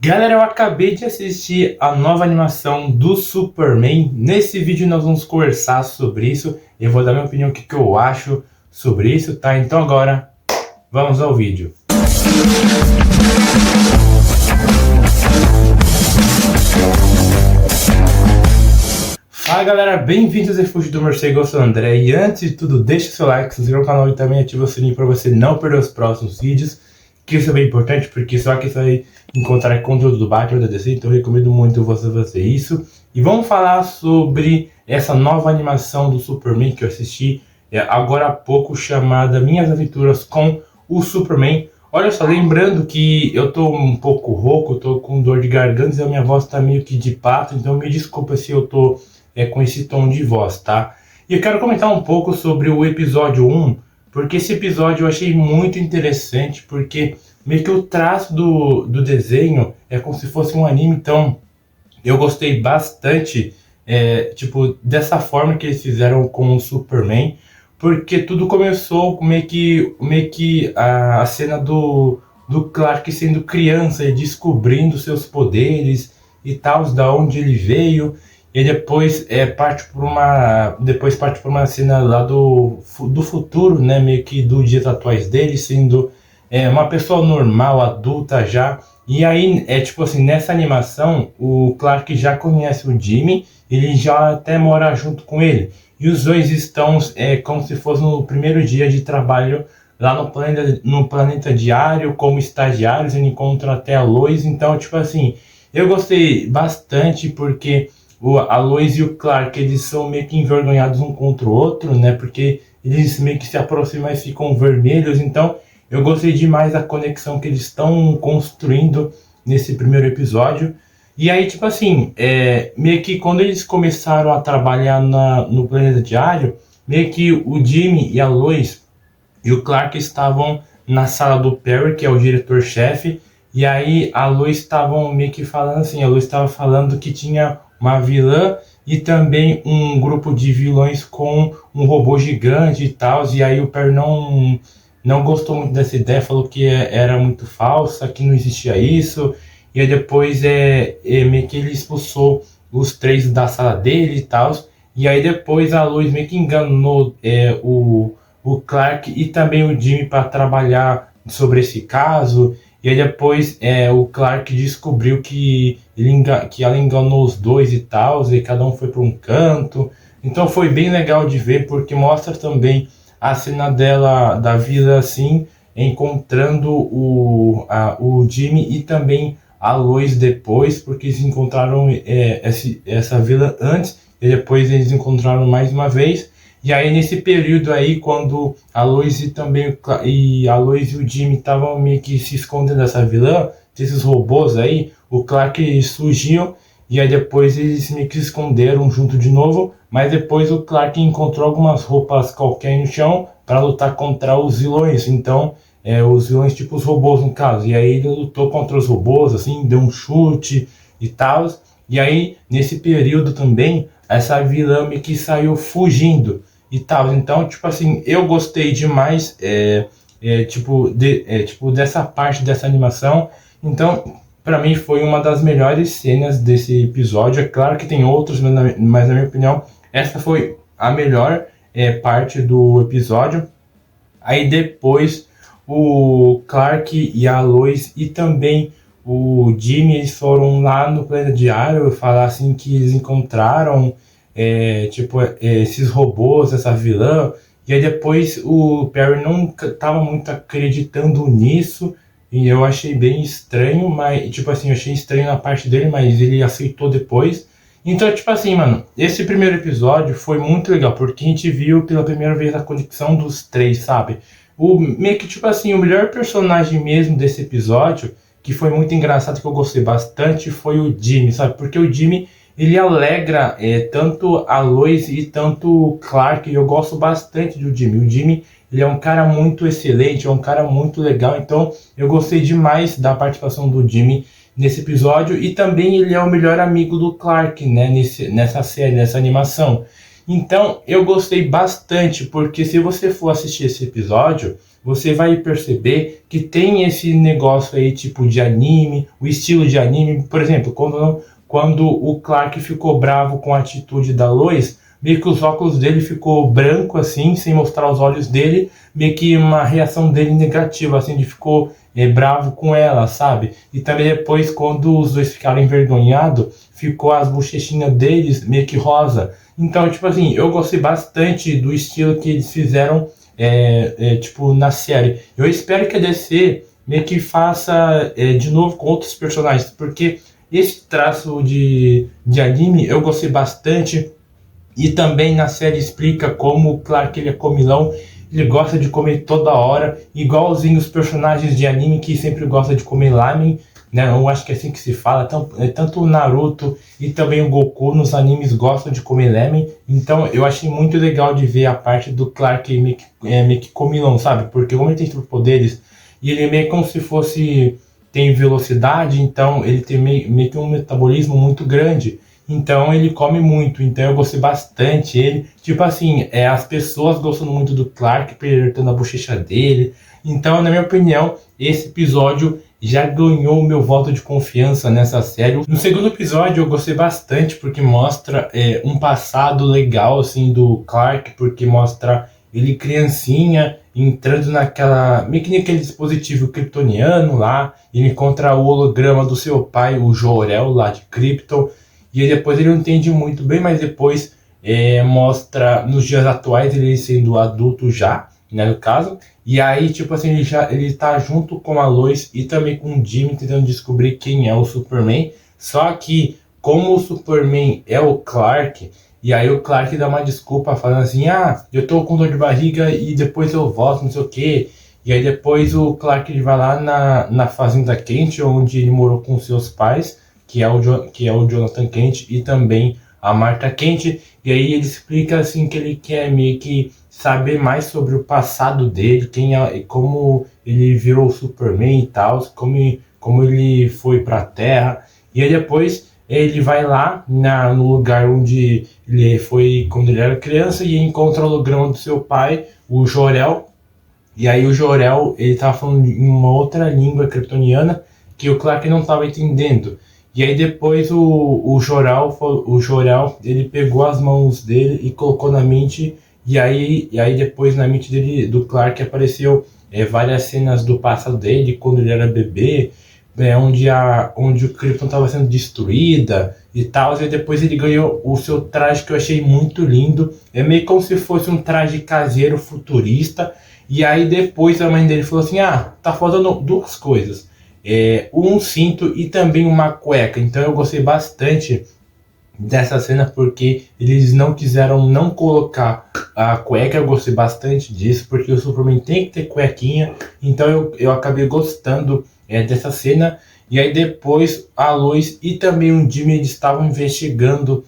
Galera, eu acabei de assistir a nova animação do Superman. Nesse vídeo nós vamos conversar sobre isso. Eu vou dar minha opinião, o que eu acho sobre isso, tá? Então agora, vamos ao vídeo. Fala galera, bem-vindos ao Refúgio do Morcego, eu sou o André. E antes de tudo, deixa o seu like, se inscreva no canal e também ativa o sininho para você não perder os próximos vídeos. Que isso é bem importante, porque só que você vai encontrar conteúdo do Batman da DC, então eu recomendo muito você fazer isso. E vamos falar sobre essa nova animação do Superman que eu assisti agora há pouco, chamada Minhas Aventuras com o Superman. Olha só, lembrando que eu tô um pouco rouco, eu tô com dor de garganta e a minha voz tá meio que de pato, então me desculpa se eu tô com esse tom de voz, tá? E eu quero comentar um pouco sobre o episódio 1, porque esse episódio eu achei muito interessante, porque meio que o traço do desenho é como se fosse um anime, então eu gostei bastante, dessa forma que eles fizeram com o Superman, porque tudo começou meio que a cena do Clark sendo criança e descobrindo seus poderes e tal, da onde ele veio. E depois parte por uma cena lá do futuro, né, meio que dos dias atuais dele, sendo uma pessoa normal, adulta já. E aí, tipo assim, nessa animação, o Clark já conhece o Jimmy, ele já até mora junto com ele. E os dois estão como se fosse no primeiro dia de trabalho lá no planeta Diário, como estagiários, ele encontra até a Lois. Então, tipo assim, eu gostei bastante porque a Lois e o Clark, eles são meio que envergonhados um contra o outro, né? Porque eles meio que se aproximam e ficam vermelhos. Então, eu gostei demais da conexão que eles estão construindo nesse primeiro episódio. E aí, tipo assim, meio que quando eles começaram a trabalhar no Planeta Diário, meio que o Jimmy e a Lois e o Clark estavam na sala do Perry, que é o diretor-chefe. E aí a Lois estavam meio que falando assim, a Lois estava falando que tinha uma vilã e também um grupo de vilões com um robô gigante e tal. E aí o Per não gostou muito dessa ideia, falou que era muito falsa, que não existia isso. E aí depois meio que ele expulsou os três da sala dele e tal. E aí depois a Lois meio que enganou o Clark e também o Jimmy para trabalhar sobre esse caso. E aí depois o Clark descobriu que ela enganou os dois e tal, e cada um foi para um canto. Então foi bem legal de ver, porque mostra também a cena dela, da vida assim, encontrando o Jimmy e também a Lois depois, porque eles encontraram essa vila antes, e depois eles encontraram mais uma vez. E aí nesse período aí, quando a Lois e o Jimmy estavam meio que se escondendo dessa vilã, desses robôs aí, o Clark surgiu e aí depois eles meio que se esconderam junto de novo, mas depois o Clark encontrou algumas roupas qualquer no chão para lutar contra os vilões. Então, os vilões tipo os robôs no caso. E aí ele lutou contra os robôs, assim, deu um chute e tal. E aí nesse período também essa vilã meio que saiu fugindo e tal. Então, tipo assim, eu gostei demais dessa parte dessa animação. Então, pra mim foi uma das melhores cenas desse episódio. É claro que tem outros, mas na minha opinião, essa foi a melhor parte do episódio. Aí depois o Clark e a Lois e também o Jimmy, eles foram lá no Planeta Diário falar assim que eles encontraram esses robôs, essa vilã. E aí depois o Perry não estava muito acreditando nisso, e eu achei bem estranho, mas tipo assim, eu achei estranho na parte dele, mas ele aceitou depois. Então, tipo assim, mano, esse primeiro episódio foi muito legal, porque a gente viu pela primeira vez a conexão dos três, sabe? Meio que, tipo assim, o melhor personagem mesmo desse episódio, que foi muito engraçado, que eu gostei bastante, foi o Jimmy, sabe? Porque o Jimmy, ele alegra tanto a Lois e tanto o Clark, e eu gosto bastante do Jimmy. O Jimmy, ele é um cara muito excelente, é um cara muito legal, então eu gostei demais da participação do Jimmy nesse episódio, e também ele é o melhor amigo do Clark, né, nessa série, nessa animação. Então eu gostei bastante, porque se você for assistir esse episódio, você vai perceber que tem esse negócio aí, tipo de anime, o estilo de anime. Por exemplo, quando o Clark ficou bravo com a atitude da Lois, meio que os óculos dele ficou branco assim, sem mostrar os olhos dele, meio que uma reação dele negativa, assim, de ficou bravo com ela, sabe? E também depois, quando os dois ficaram envergonhados, ficou as bochechinhas deles meio que rosa. Então, tipo assim, eu gostei bastante do estilo que eles fizeram, tipo, na série. Eu espero que a DC meio que faça de novo com outros personagens, porque esse traço de anime eu gostei bastante. E também na série explica como o Clark ele é comilão, ele gosta de comer toda hora, igualzinho os personagens de anime que sempre gostam de comer lamen, né? Eu acho que é assim que se fala. Tanto o Naruto e também o Goku nos animes gostam de comer lamen. Então eu achei muito legal de ver a parte do Clark meio que comilão, sabe? Porque como ele tem superpoderes e ele é meio como se fosse tem velocidade, então ele tem meio que um metabolismo muito grande. Então ele come muito, então eu gostei bastante ele. Tipo assim, as pessoas gostando muito do Clark, apertando a bochecha dele. Então, na minha opinião, esse episódio já ganhou o meu voto de confiança nessa série. No segundo episódio eu gostei bastante porque mostra um passado legal assim do Clark, porque mostra ele criancinha entrando meio que naquele dispositivo kryptoniano lá, ele encontra o holograma do seu pai, o Jor-El lá de Krypton. E aí depois ele não entende muito bem, mas depois mostra nos dias atuais ele sendo adulto já, né, no caso. E aí, tipo assim, ele tá junto com a Lois e também com o Jimmy tentando descobrir quem é o Superman. Só que, como o Superman é o Clark, e aí o Clark dá uma desculpa falando assim, eu tô com dor de barriga e depois eu volto, não sei o quê. E aí depois o Clark ele vai lá na Fazenda Quente, onde ele morou com seus pais, que é o Jonathan Kent e também a Martha Kent. E aí ele explica assim que ele quer meio que saber mais sobre o passado dele, como ele virou o Superman e tal, como ele foi para a Terra. E aí depois ele vai lá no lugar onde ele foi quando ele era criança e encontra o holograma do seu pai, o Jor-El. E aí o Jor-El, ele tava falando em uma outra língua kryptoniana que o Clark não estava entendendo. E aí depois o Jor-El, ele pegou as mãos dele e colocou na mente, e aí depois na mente do Clark apareceu várias cenas do passado dele, quando ele era bebê, onde o Krypton estava sendo destruída e tal, e depois ele ganhou o seu traje que eu achei muito lindo, é meio como se fosse um traje caseiro futurista, e aí depois a mãe dele falou assim, tá faltando duas coisas, um cinto e também uma cueca. Então eu gostei bastante dessa cena porque eles não quiseram não colocar a cueca. Eu gostei bastante disso porque o Superman tem que ter cuequinha, então eu acabei gostando dessa cena. E aí depois a Lois e também o Jimmy eles estavam investigando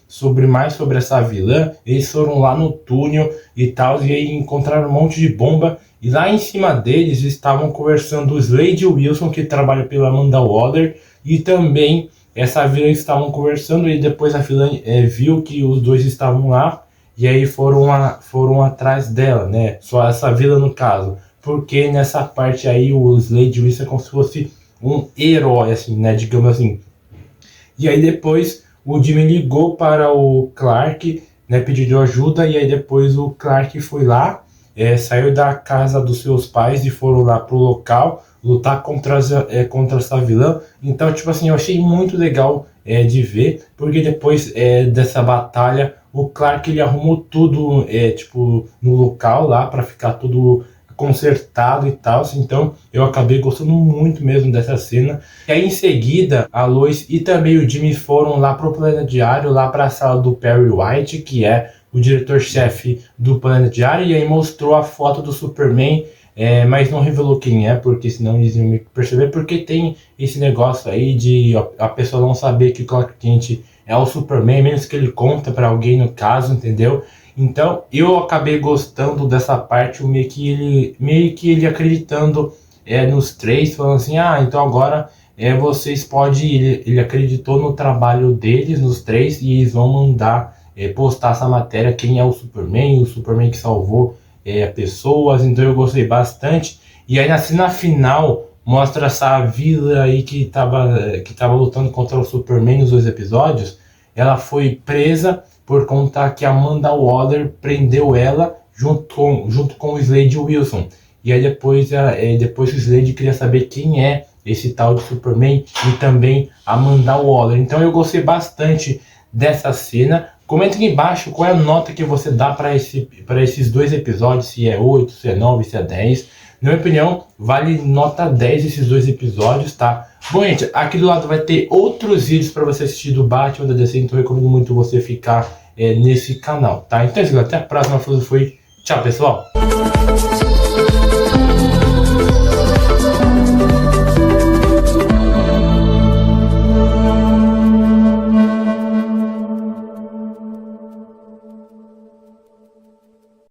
mais sobre essa vilã. Eles foram lá no túnel e tal, e aí encontraram um monte de bomba. E lá em cima deles estavam conversando o Slade Wilson, que trabalha pela Amanda Waller, e também essa vilã estavam conversando, e depois a vilã viu que os dois estavam lá, e aí foram atrás dela, né? Só essa vilã no caso. Porque nessa parte aí o Slade Wilson é como se fosse um herói, assim, né? Digamos assim. E aí depois o Jimmy ligou para o Clark, né? Pediu ajuda, e aí depois o Clark foi lá, saiu da casa dos seus pais e foram lá pro local lutar contra essa vilã. Então, tipo assim, eu achei muito legal de ver, porque depois dessa batalha, o Clark ele arrumou tudo tipo, no local lá para ficar tudo consertado e tal. Então eu acabei gostando muito mesmo dessa cena. E aí em seguida a Lois e também o Jimmy foram lá pro Planetiário, lá para a sala do Perry White, que é o diretor-chefe do Planetiário, e aí mostrou a foto do Superman, mas não revelou quem é, porque senão eles iam perceber, porque tem esse negócio aí de a pessoa não saber que o Clark Kent é o Superman, menos que ele conta para alguém no caso, entendeu? Então eu acabei gostando dessa parte, meio que ele acreditando nos três, falando assim, então agora vocês podem, ele acreditou no trabalho deles, nos três, e eles vão mandar postar essa matéria, quem é o Superman que salvou pessoas. Então eu gostei bastante. E aí na cena final mostra essa vilã aí que tava lutando contra o Superman nos 2 episódios. Ela foi presa por conta que a Amanda Waller prendeu ela junto com o Slade Wilson. E aí depois o Slade queria saber quem é esse tal de Superman e também Amanda Waller. Então eu gostei bastante dessa cena. Comenta aqui embaixo qual é a nota que você dá para esses 2 episódios, se é 8, se é 9, se é 10. Na minha opinião, vale nota 10 esses 2 episódios, tá? Bom, gente, aqui do lado vai ter outros vídeos para você assistir do Batman da DC, então eu recomendo muito você ficar nesse canal, tá? Então é isso, até a próxima. Fui. Tchau, pessoal!